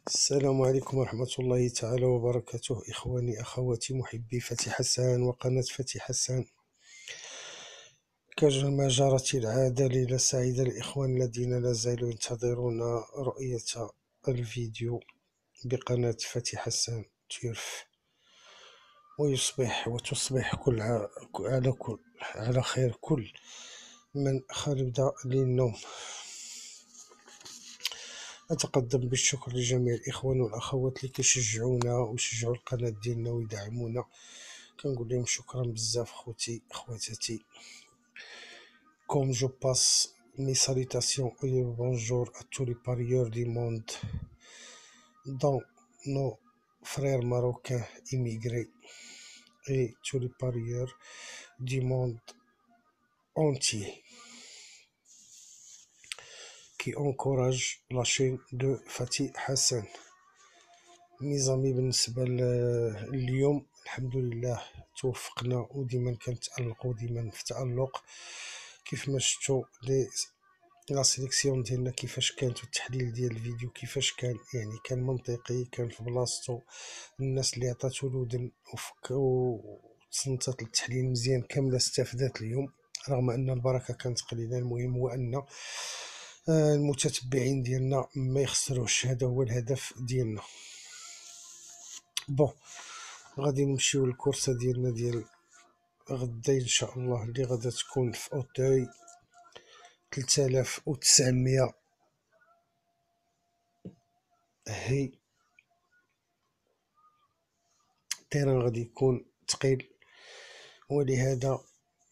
السلام عليكم ورحمة الله تعالى وبركاته، إخواني أخواتي محبي فتي حسان وقناة فتي حسان. كما جرت العادة، ليلة سعيدة للإخوان الذين لا زالوا ينتظرون رؤية الفيديو بقناة فتي حسان تيرف، وتصبح على خير كل من خلد للنوم. أتقدم بالشكر لجميع الإخوان والأخوات اللي كيشجعونا ويشجعوا القناة ديالنا ويدعمونا. كنقول لهم شكرا بزاف خواتاتي. Comme je passe mes salutations et le bonjour à tous les parieurs du monde, dont nos frères marocains immigrés et tous les parieurs du monde entier qui encouragent la chaîne de Fatih Hassan. ميزامي بالنسبة اليوم الحمد لله توفقنا، وديما كنتألق وديما في تألق. كيف ما شفتوا لا سيليكسيون ديالنا كيفاش كانت، والتحليل ديال الفيديو كيفاش كان، يعني كان منطقي، كان في بلاصتو. الناس اللي عطاتو الودن وتصنتات التحليل مزيان كاملة استفادت اليوم، رغم ان البركة كانت قليلة. المهم هو ان المتتبعين ديالنا ما يخسروش، هذا هو الهدف ديالنا. بون، غادي نمشيو للكورسه ديالنا ديال غدا ان شاء الله، اللي غادا تكون في اوتاي 3900 هي. التيران غادي يكون ثقيل، ولهذا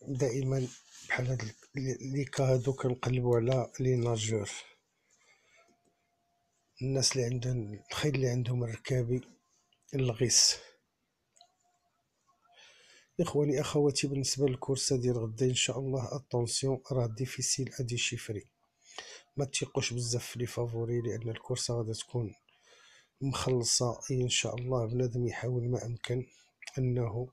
دائما بحال هاد لي كادو كنقلبوا على لي ناجور، الناس اللي عندهم الخيل، اللي عندهم الركابي الغيس. اخواني اخواتي، بالنسبه للكورسه ديال غدا ان شاء الله، اتونسيون راه ديفيسيل ادي شيفري، ما تثقوش بزاف في لي فافوري، لان الكورسه غادا تكون مخلصه. ان شاء الله بنادم يحاول ما امكن انه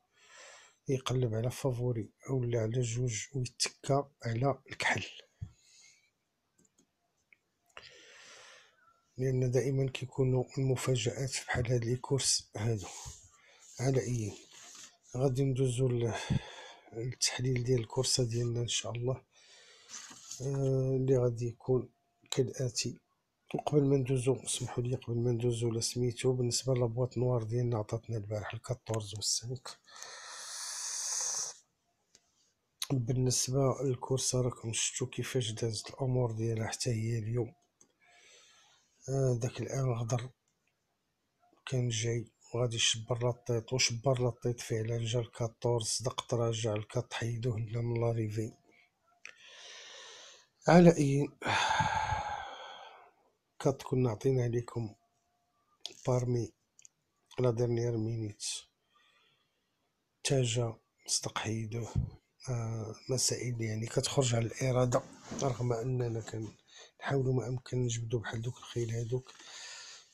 يقلب على فافوري اولا على جوج ويتكا على الكحل، لان دائما كيكونوا المفاجآت بحال هاد لي كورس هادو. على اي غادي ندوزو للتحليل ديال الكورسه ديالنا ان شاء الله، اللي غادي يكون كالاتي. وقبل ما ندوزو، اسمحوا لي، قبل ما ندوزو لسميتو، بالنسبه لابواط نوار ديالنا عطاتنا البارح 14 و 5. بالنسبه للكورسه راكم شفتوا كيفاش دازت الامور ديالها حتى هي اليوم. داك الان غدر كان جاي وغادي يشبر لاطيط، وشبر لاطيط فعلا، جا 14 صدق تراجع الكات، حيدوه لنا من لاريفي. على اي كات كنا عطينا عليكم بارمي لا ديرنيير مينيت، تاجا صدق حيدوه. مسائل يعني كتخرج على الإرادة، رغم أننا كنحاولوا ما أمكن نجبدو بحال دوك الخيل هادوك،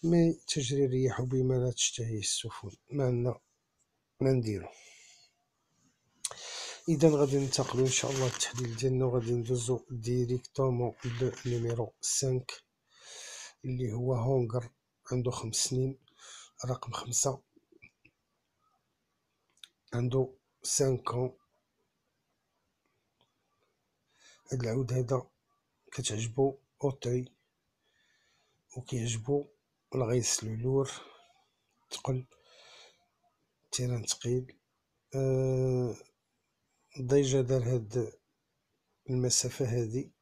مي تجري الرياح بما لا تشتهيه السفن، ما عندنا ما نديرو. إذا غادي ننتقلو إن شاء الله التحليل ديالنا، وغادي ندوزو ديريكتومون لو نيميرو 5 اللي هو هونغر، عنده 5 سنين، رقم 5، عنده 5 ans. هاد العود هذا كتعجبو اوتاي، وكيعجبو الغيس لولور تقل، تيران تقيل. ديجا دار هاد المسافة هادي،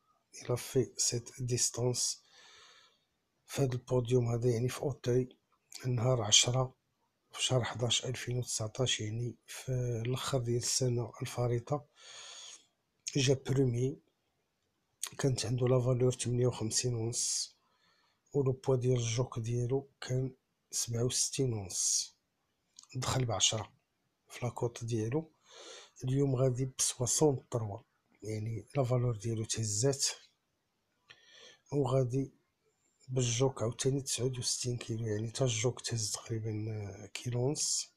إلا في سيت ديستانس في هاد البوديوم هذا، يعني في اوتاي، نهار 10 في شهر 11 2019، يعني في الاخر ديال السنة الفارطة. جا برومي، كانت عندو لا فالور 58 ونص، ولو بوا ديال الجوك ديالو كان 67 ونص، دخل ب10 في لاكوط ديالو. اليوم غادي ب 63، يعني لا فالور ديالو تهزات، وغادي بالجوك عاوتاني 69 كيلو، يعني تا الجوك تهز تقريبا كيلو ونص.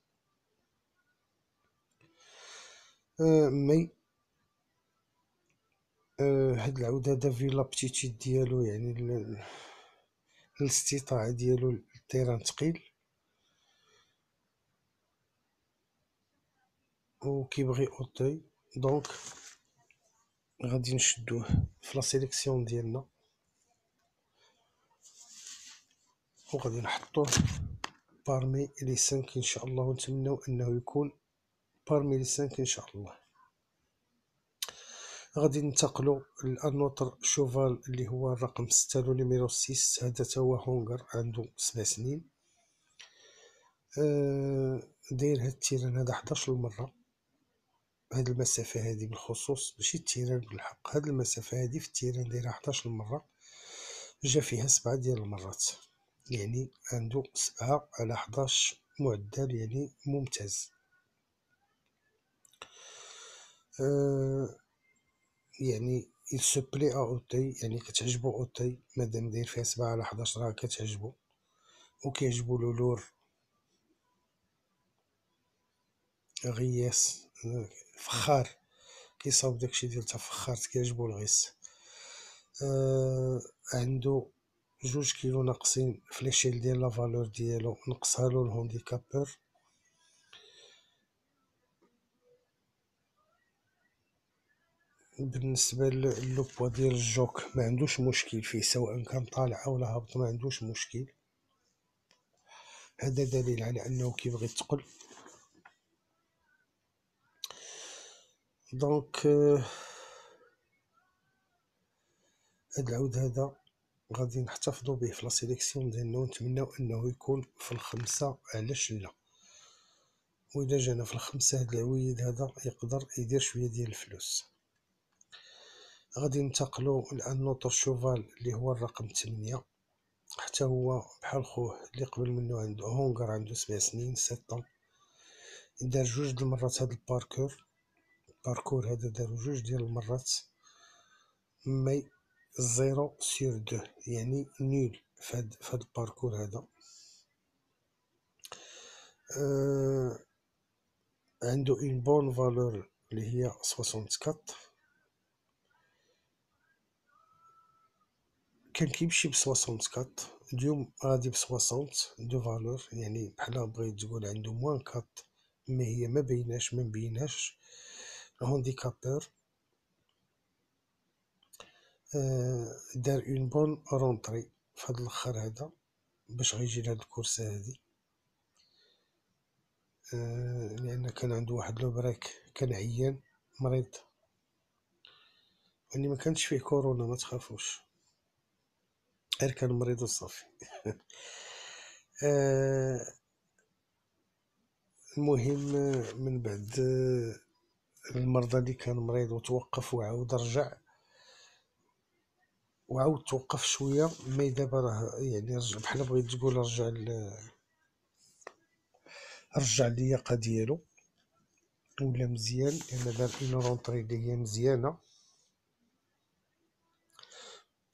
مي هاد العود هذا في لابتيتيد ديالو، يعني الاستطاعة ديالو تيران تقيل و كيبغي اوتوي، دونك غادي نشدوه في لا سيليكسيون ديالنا وغادي نحطوه بارمي لي 5 ان شاء الله، ونتمنوا انه يكون بارمي لي 5 ان شاء الله. غادي ننتقلوا للنوتر شوفال اللي هو الرقم 6 لو نيميرو 6. هذا تا هو هونغر عنده 7 سنين. داير هاد التيران هذا 11 مرة. هاد المسافة هادي بالخصوص ماشي التيران بالحق، هاد المسافة هادي في التيران دايرها 11 مرة، جا فيها 7 ديال المرات، يعني عنده 7 على 11 معدل، يعني ممتاز. يعني il se plaît à اوتي، يعني كتعجبو اوتي مادام داير فيها 7 على 11 راه كتعجبو، وكيعجبو له لور غياس فخار، كيصاوب داكشي ديال تا فخار، كيعجبو الغيس. عنده 2 كيلو ناقصين في ليشيل ديال لا فالور ديالو، نقصها له الهونديكابور. بالنسبه للو بوا ديال الجوك ما عندوش مشكل فيه، سواء كان طالع او هابط ما عندوش مشكل. هذا دليل على انه كيبغي يتقل. دونك هاد العود هذا غادي نحتفظوا به في لا سيليكسيون ديالنا، ونتمناو انه يكون في الخمسة، علاش لا. وإلا جانا في الخمسة هاد العويد هذا يقدر يدير شوية ديال الفلوس. غادي ننتقلوا لان نوتر شوفال اللي هو الرقم 8. حتى هو بحال خوه اللي قبل منه، عنده هونغر عنده 7 سنين 7 دار 2 د المرات هاد الباركور هذا دارو 2 ديال المرات، مي 0/2، يعني نيل فهاد الباركور هذا. عنده اون بون فالور اللي هي 64. كان كيمشي ب 64، اليوم غادي ب 60 دو فالور، يعني بحال بغيت تقول عنده موان 4، مي هي ما مبيناش الهونديكابور. دار اون بون رونطري فهاد الاخر هذا باش غيجي لهاد الكورسه هادي، لان كان عنده واحد لو بريك، كان عيان مريض، يعني ما كانش فيه كورونا ما تخافوش، غير كان مريض وصافي. المهم من بعد المرضى اللي كان مريض وتوقف وعاود رجع، وعاود توقف شويه، مي دابا راه يعني رجع بحال بغيت تقول رجع اللياقه ديالو ولا مزيان، لان دار اون رونطري اللي هي مزيانه،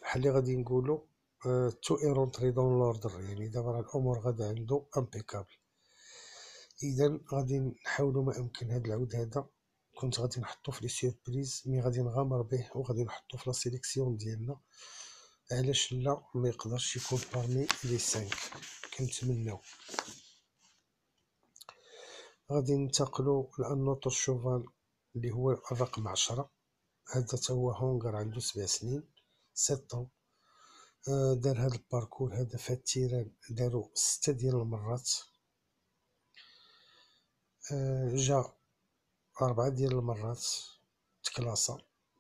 بحال اللي غادي نقولو تو اي رونطري دون لوردر، يعني دابا راه الامور غادا عنده امبيكابل. اذا غادي نحاولوا ما امكن هاد العود هذا، كنت غادي نحطو في لي سيربريز، مي غادي نغامر به وغادي نحطو في لا سيليكسيون ديالنا، علاش لا ما يقدرش يكون بارمي لي 5 كنتمناو. غادي ننتقلوا للنوتر شوفال اللي هو الرقم 10. هذا تا هو هونغر عنده 7 سنين 7. دار هذا الباركور هذا في التيران دارو 6 ديال المرات، جا 4 ديال المرات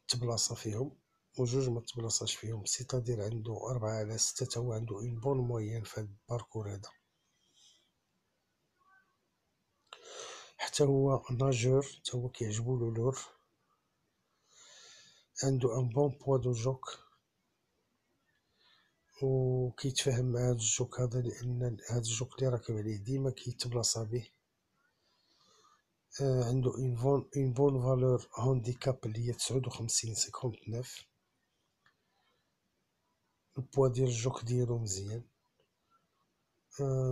تبلاصا فيهم، وجوج ما تبلاصاش فيهم، سيتادير عنده 4 على 6، تا هو عنده اون بون موين في هذا الباركور هذا. حتى هو ناجور، تا هو كيعجبو لور، عنده ان بون بوا دو جوك، وكيتفاهم مع هاد الجوك هذا، لان هاد الجوك اللي راكب عليه ديما كيتبلاصا به. عنده اون بون فالور هونديكاب اللي هي 59 59. البوا ديال الجوك ديالو مزيان.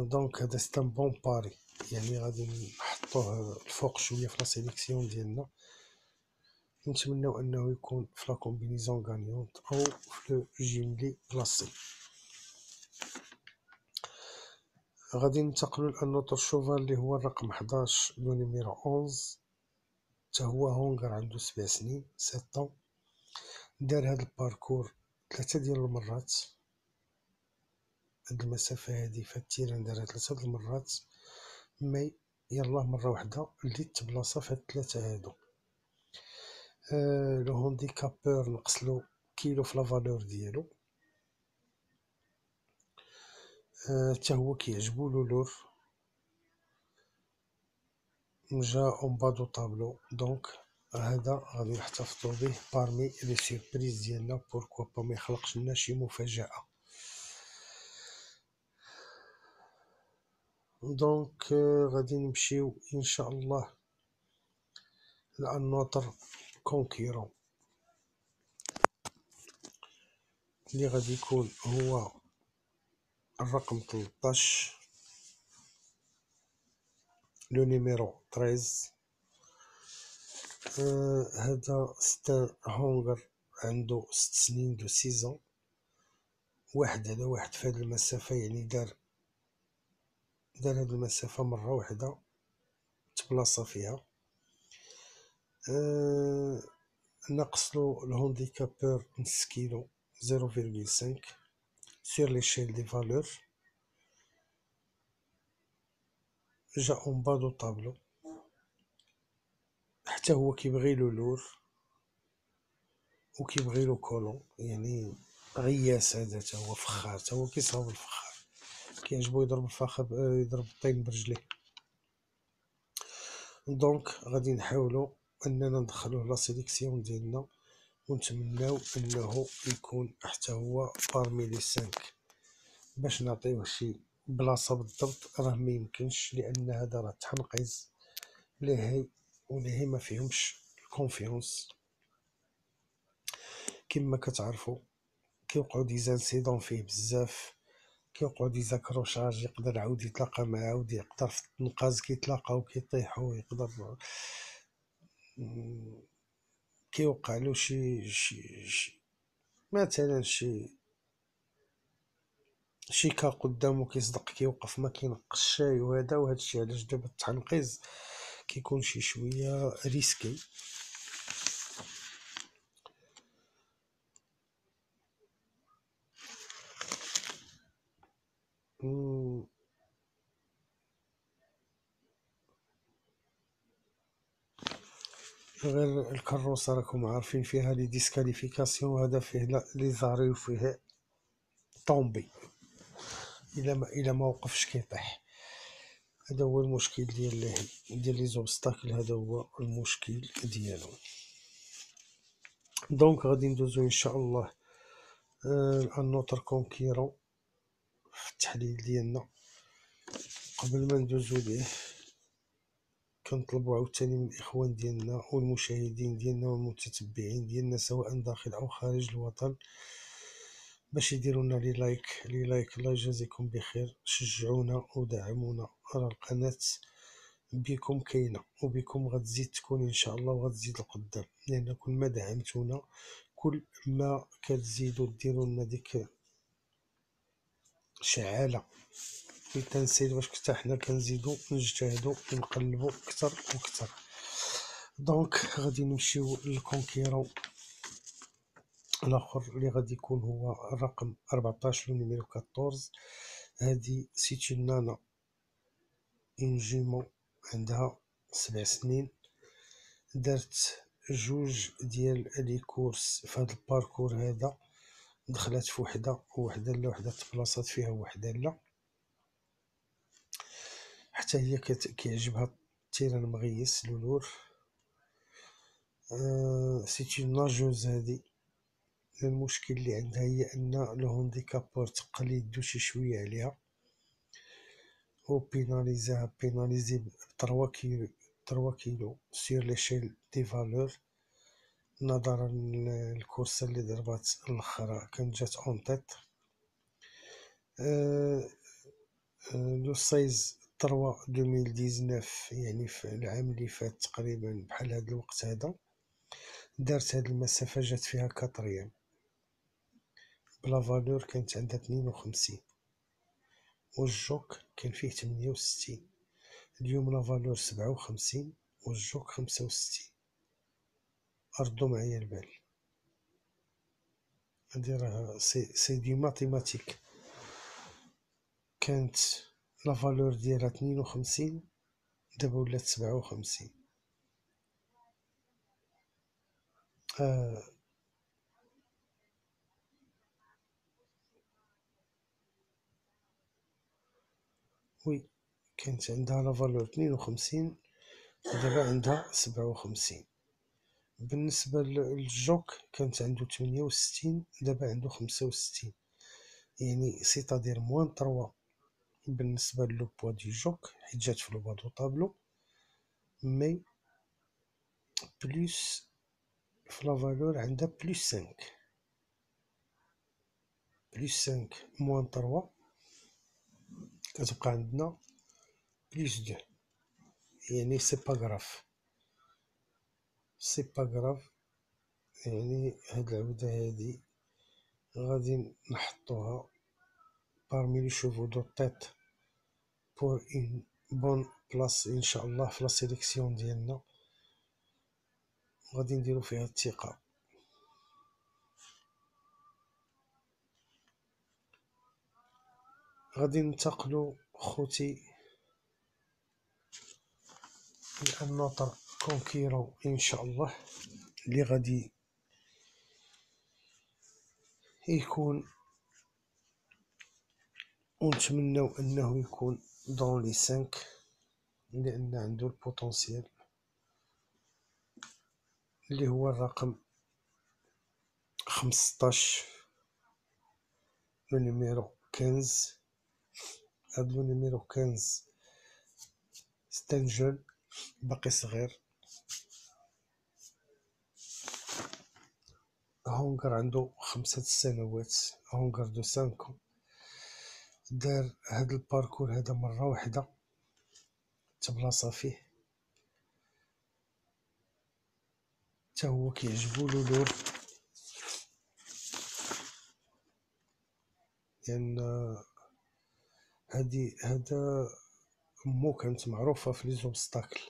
دونك هذا ستان بون باري، يعني غادي نحطوه الفوق شويه في لا سيليكسيون ديالنا، نتمناو انه يكون في لا كومبينيزون غانيونت او في لو جيملي بلاصي. غادي ننتقلو لأنوتر شوفال اللي هو الرقم 11 لو نيميرو 11. تا هو هونغر عنده 7 سنين 7 دار هاد الباركور 3 ديال المرات. هاد المسافة هادي في التيران دارها 3 د المرات، مي يلاه مرة وحدة اللي تبلاصة في هاد 3 هادو. لو هونديكابور نقصلو كيلو في لافالور ديالو. تا هو كيعجبو لولور، جا اون با دو طابلو، دونك هذا غادي نحتفظو به بارمي لي سيربريز ديالنا، بوركوا با ميخلقش لنا شي مفاجأة. دونك غادي نمشيو ان شاء الله لأنوتر كونكيرون اللي غادي يكون هو الرقم 13 لو نيميرو 13. هذا ستان هونغر عنده 6 سنين دو 6 واحد على واحد في هاد المسافة، يعني دار هاد المسافة مرة واحدة تبلاصة فيها. نقصلو الهونديكابور نص كيلو 0,5 سور ليشيل دي فالور. جا اون با دو طابلو، حتى هو كيبغيلو لور وكيبغيلو كولون، يعني غياس. هذا تا هو فخار، تا هو كيصاوب الفخار، كيعجبو يضرب الفخر، يضرب الطين برجليه. دونك غادي نحاولو اننا ندخلوه لا سيليكسيون ديالنا ونتمناو انه يكون حتى هو بارمي لي 5. باش نعطيوه شي بلاصه بالضبط راه ميمكنش، لان هذا راه تحنقيز لي هي ما فيهمش الكونفيونس. كما كتعرفوا كيوقعوا دي زانسيدون فيه بزاف، كيوقعوا دي زاكروشاج، يقدر عاود يتلاقى مع عاود، يقدر في التنقاز كيتلاقاو كيطيحوا، يقدر كيوقع له شي مثلا شي كا قدامو كيصدق كيوقف ما كينقش الشاي وهذا، وهذا الشيء علاش دابا التحنقيز كيكون شي شويه ريسكي. غير الكروسه راكم عارفين فيها لي ديسكاليفيكاسيون، هذا فيه لي زاري وفيه طومبي، الا ما وقفش كيطيح. هذا هو المشكل ديال لي زوبستاكل، هذا هو المشكل ديالو. دونك غادي ندوزو ان شاء الله النوتر كونكيرون في التحليل ديالنا. قبل ما ندوزو ليه كنطلبوا عاوتاني من الاخوان ديالنا والمشاهدين ديالنا والمتتبعين ديالنا سواء داخل او خارج الوطن باش يديروا لنا لي لايك. الله يجازيكم بخير، شجعونا ودعمونا، راه القناه بكم كاينه وبكم غتزيد تكون ان شاء الله وغتزيد القدام، لان كل ما دعمتونا كل ما كتزيدوا ديروا لنا ديك شعاله اللي تنسيد باش حتى حنا كنزيدو نجتهدو ونقلبو اكثر واكثر. دونك غادي نمشيو للكونكيرون الاخر اللي غادي يكون هو الرقم 14 نيميرو 14. هادي سيتي نانا اون جيمون عندها 7 سنين، دارت جوج ديال لي كورس في هذا الباركور هذا، دخلت في وحده لا وحده تبلاصات فيها وحده لا، حتى هي كيعجبها التيران مغيس لولور. سيتي ناجوز هادي، المشكل اللي عندها هي ان لو هونديكابور تقل يدو شي شويه عليها و بيناليزي 3 كيلو سير ليشيل دي فالور، نظرا للكورسه اللي ضربات الاخرى كانت جات اون تيت. لو 16 3 2019، يعني في العام اللي فات تقريبا بحال هذا الوقت هذا دارت هاد المسافه، جات فيها 4 بلا فالور كانت عندها 52. والجوك كان فيه 68. اليوم لا فالور 57 والجوك 65. أردو معايا البال، هادي راه سي دي ماتيماتيك. كانت لا فالور ديالها 52 دابا ولات 57. وي، كانت عندها لا فالور 52 ودابا عندها 57. بالنسبة للجوك كانت عنده 68 دابا عنده 65، يعني سيتادير موان 3 بالنسبة لو بوا دي جوك حيت جات في لو با دو طابلو، مي بلوس في لا فالور عندها بلوس 5. بلوس 5 موان 3 كتبقى عندنا بلوس 2، يعني سي با غراف، سي با غراف. يعني هاد العودة هادي غادي نحطوها parmi les chevaux de tête pour une bonne بلاص ان شاء الله في لا سيليكسيون ديالنا، غادي نديرو فيها الثقة. غادي ننتقلو خوتي لان نوتر كونكيرون ان شاء الله اللي غادي يكون، ونتمناو انه يكون دون لي 5 لان عنده البوتونسيال اللي هو الرقم 15، لو نيميرو 15. هاد لو نيميرو 15 ستان جون باقي صغير، هونغر عنده 5 سنوات، هونغر دو 5 دار هاد الباركور هذا مرة واحدة تبلاصا فيه، تا هو كيعجبو لولور، لأن هذا مو كانت معروفة في لي زوبستاكل،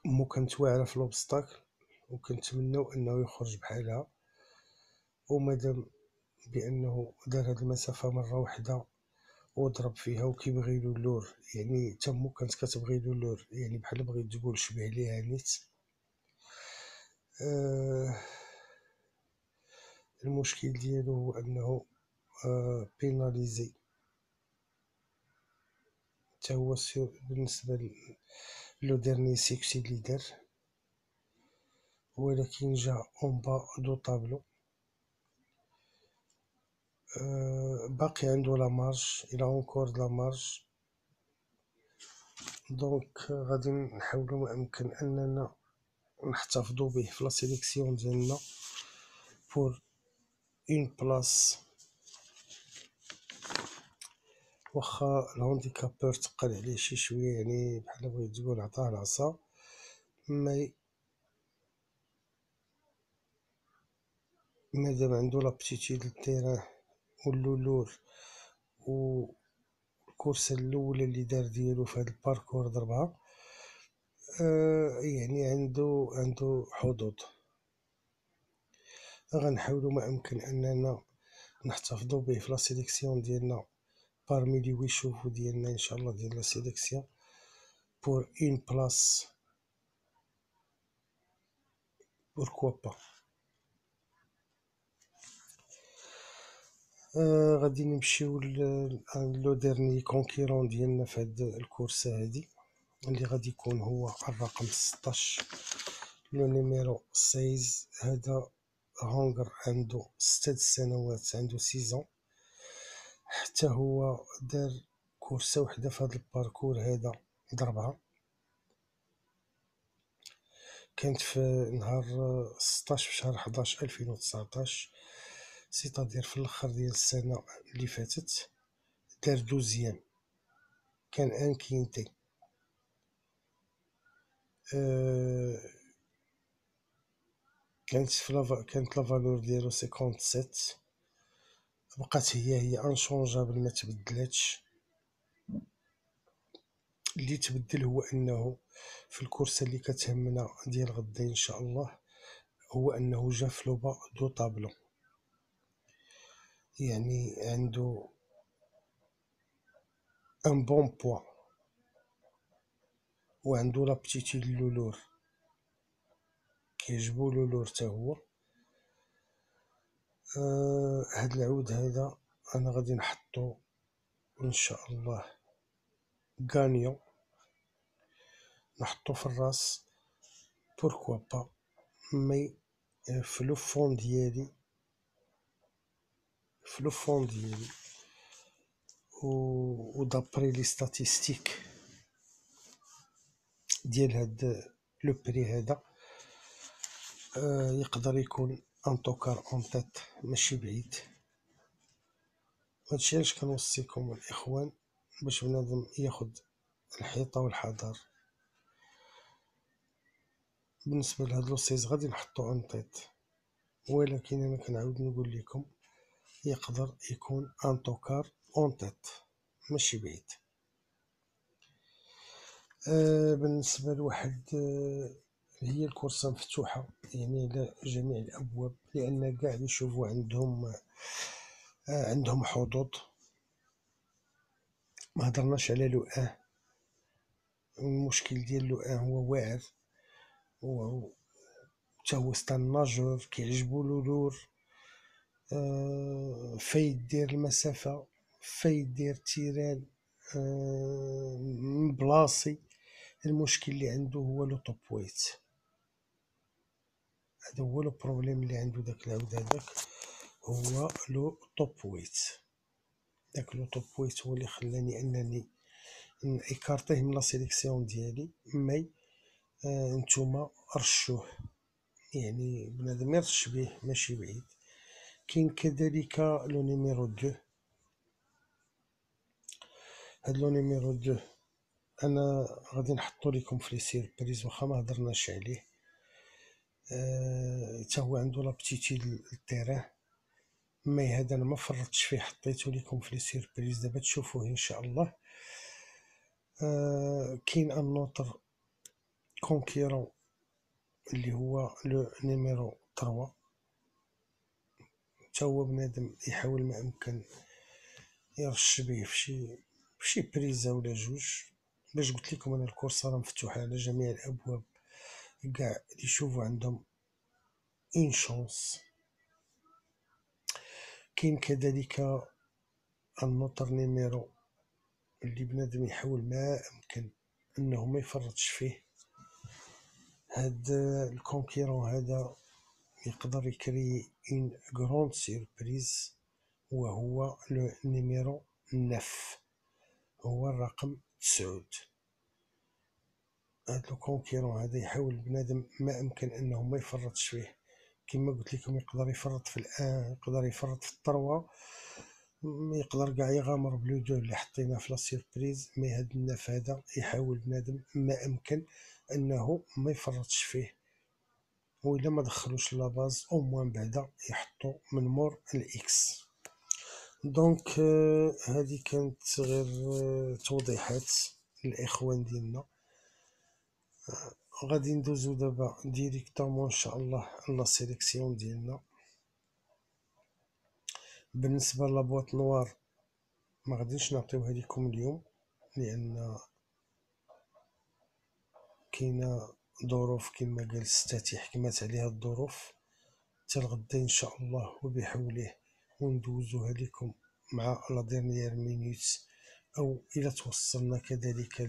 مو كانت واعرة في لوبستاكل، وكنتمناو انه يخرج بحالها. ومادام بانه دار هاد المسافة مرة واحدة وضرب فيها وكيبغيلو اللور، يعني تمو كانت كتبغيلو اللور، يعني بحال بغيت تقول شبه ليها نيت. المشكل ديالو هو انه بيناليزي تا هو بالنسبة لو ديرني سيكسي اللي دار، ولكن جا اون با دو طابلو. باقي عنده لا مارج، الى اونكور لا مارج، دونك غادي نحاولو ما امكن اننا نحتفظو به في لا سيليكسيون ديالنا بور اون بلاص. واخا الهانديكابور تقل عليه شي شويه، يعني بحال بغيت تقول عطاه العصا، مي مادام عندو لابتيتيد للتيران واللولور، و الكورسه الاولى اللي دار ديالو في هاد الباركور ضربها، يعني عنده حظوظ. غنحاولو ما امكن اننا نحتفظو به في لا سيليكسيون ديالنا parmi لي ويشوفو ديالنا ان شاء الله ديال لا سيليكسيون pour une place، pourquoi pas. غادي نمشيو لو ديرني كونكيرون ديالنا في هاد الكورسة هادي اللي غادي يكون هو الرقم 16، لو نيميرو 16. هذا هونغر عنده 6 سنوات، عنده 6 حتى هو دار كورسة وحدة في هاد الباركور هذا ضربها، كانت في نهار 16 في شهر 11 2019، سيتادير في الاخر ديال السنة اللي فاتت. دار 12 كان ان كينتي. كانت لا فالور ديالو 57، بقات هي انشونجابل ما تبدلاتش. اللي تبدل هو انه في الكورسه اللي كتهمنا ديال غدا ان شاء الله هو انه جا في لوبا دو طابلو، يعني عنده ان بون بوا وعنده لابتيتي للولور، كيعجبو لولور تا هو. هاد العود هذا انا غادي نحطو ان شاء الله غانيو، نحطو في الراس بوركوا با، مي في لو فون ديالي و دابري لي ستاتيستيك ديال هاد لو بري هذا يقدر يكون ان توكار اون تيت ماشي بعيد. هادشي علاش كنوصيكم الاخوان باش بنادم ياخد الحيطه والحذر. بالنسبه لهاد لوسيز غادي نحطو اون تيت، ولكن انا كنعاود نقول لكم يقدر يكون ان توكار اون تيت ماشي بعيد. بالنسبه لواحد هي الكورسه مفتوحه يعني على جميع الابواب، لان كاع اللي يشوفوا عندهم حظوظ. ما هضرناش على لو المشكل ديال لو هو واعر، حتى هو ستان ناجور كيعجبو لولور، فايد دير المسافة، فايد دير تيران، بلاصي. المشكل اللي عنده هو لو توب ويت، هذا هو لو بروبليم اللي عنده داك العود هذاك، هو لو توب ويت. داك لو توب ويت هو اللي خلاني انني ايكارتيه من لا سيليكسيون ديالي. مي نتوما رشوه، يعني بنادم يرش به ماشي بعيد. كاين كذلك لو نيميرو 2، هاد لو نيميرو 2 انا غادي نحطو لكم في لي سيربريز واخا ما هضرناش عليه. تا هو عنده لابتيتي للتيران، مي هذا انا ما فرطتش فيه، حطيته لكم في لي سيربريز دابا تشوفوه ان شاء الله. كاين ان نوتر كونكيرون اللي هو لو نيميرو 3، تا هو بنادم يحاول ما امكن يرش به في شي بريزه ولا جوج. باش قلت لكم انا الكورسه راه مفتوحه على جميع الابواب، كاع اللي يشوفوا عندهم اون شونس. كاين كذلك النوتر نيميرو اللي بنادم يحاول ما امكن انه ما يفرطش فيه. هاد الكونكيرون هذا يقدر يكري اون غروند سيربريز، وهو لو نيميرو 9، هو الرقم 9. هاد لو كونكيرون هذا يحاول بنادم ما امكن انه ما يفرطش فيه. كما قلت لكم يقدر يفرط في الان، يقدر يفرط في الطروا، يقدر كاع يغامر بلو دو اللي حطيناه في لا سيربريز. مي هاد الناف هذا يحاول بنادم ما امكن انه ما يفرطش فيه، وإلا ما دخلوش لاباز او موان بعدا يحطو من مور الاكس. دونك هذه كانت غير توضيحات للاخوان ديالنا. غادي ندوزو دابا ديريكتومون ان شاء الله لا سيليكسيون ديالنا. بالنسبه لابواط نوار ما غاديش نعطيوها لكم اليوم، لان كاينه ظروف كما قال ستاتي حكمات عليها الظروف. حتى الغدا ان شاء الله وبحوله وندوزوها لكم مع لا ديرنيير مينوت، او الى توصلنا كذلك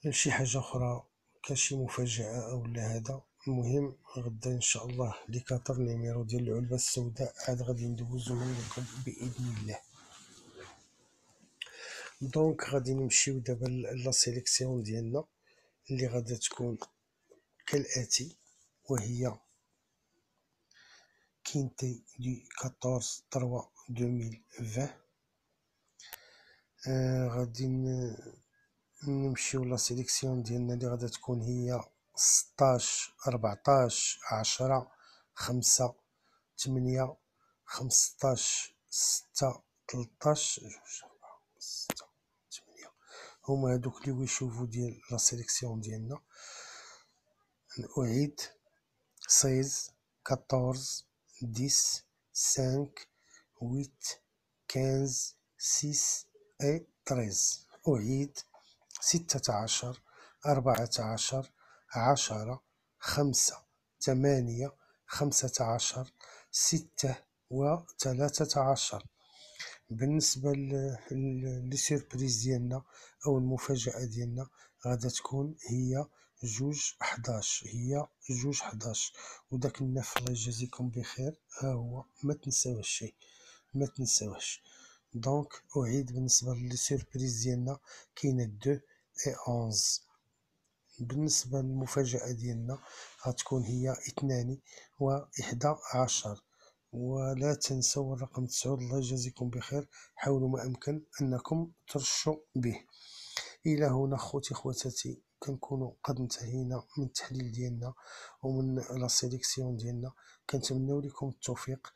لشي حاجه اخرى كشي مفاجاه او لا. هذا المهم غدا ان شاء الله لي 4 نيميرو ديال العلبه السوداء عاد غادي ندوزوهم لكم باذن الله. دونك غادي نمشيو دابا لا سيليكسيون ديالنا اللي غادا تكون كالاتي، وهي كينتي دو 14/3/2020. غادي نمشيو لا سيليكسيون ديالنا اللي غادا تكون هي 16 14 10 5 8 15/6/13 6 8 هما هادوك لي ويشوفو ديال لا سيليكسيون ديالنا. أعيد 16 14 10 5 8 15 6 et 13. أعيد 16 14 10 5 8 15 6 و13. بالنسبة لي سيربريز ديالنا أو المفاجأة ديالنا غادا تكون هي 2/11. هي 2/11 وداك النف الله يجازيكم بخير ها هو، ما تنساوهش ما تنساوهش. دونك أعيد بالنسبة لي سيربريز ديالنا كاينة 2 et 11. بالنسبة للمفاجأة ديالنا غتكون هي 2 و11. ولا تنسوا الرقم 9 الله يجازيكم بخير، حاولوا ما أمكن أنكم ترشوا به. إلى هنا خوتي خواتاتي كنكونوا قد انتهينا من التحليل ديالنا ومن لا سيليكسيون ديالنا. كنتمنوا لكم التوفيق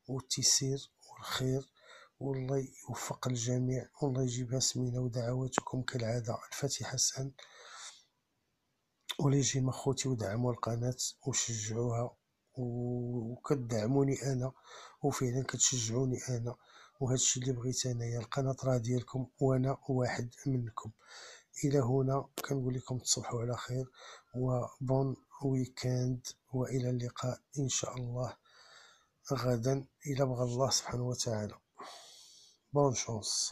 والتيسير والخير، والله يوفق الجميع، والله يجيبها سمينة. ودعواتكم كالعادة الفاتحة سهل. وليجيما خوتي ودعموا القناة وشجعوها، وكدعموني انا وفعلا كتشجعوني انا، وهادشي اللي بغيت انايا. القناة راه ديالكم وانا واحد منكم. الى هنا كنقول لكم تصبحوا على خير وبون ويكاند، والى اللقاء ان شاء الله غدا الى بغى الله سبحانه وتعالى. بون شونس.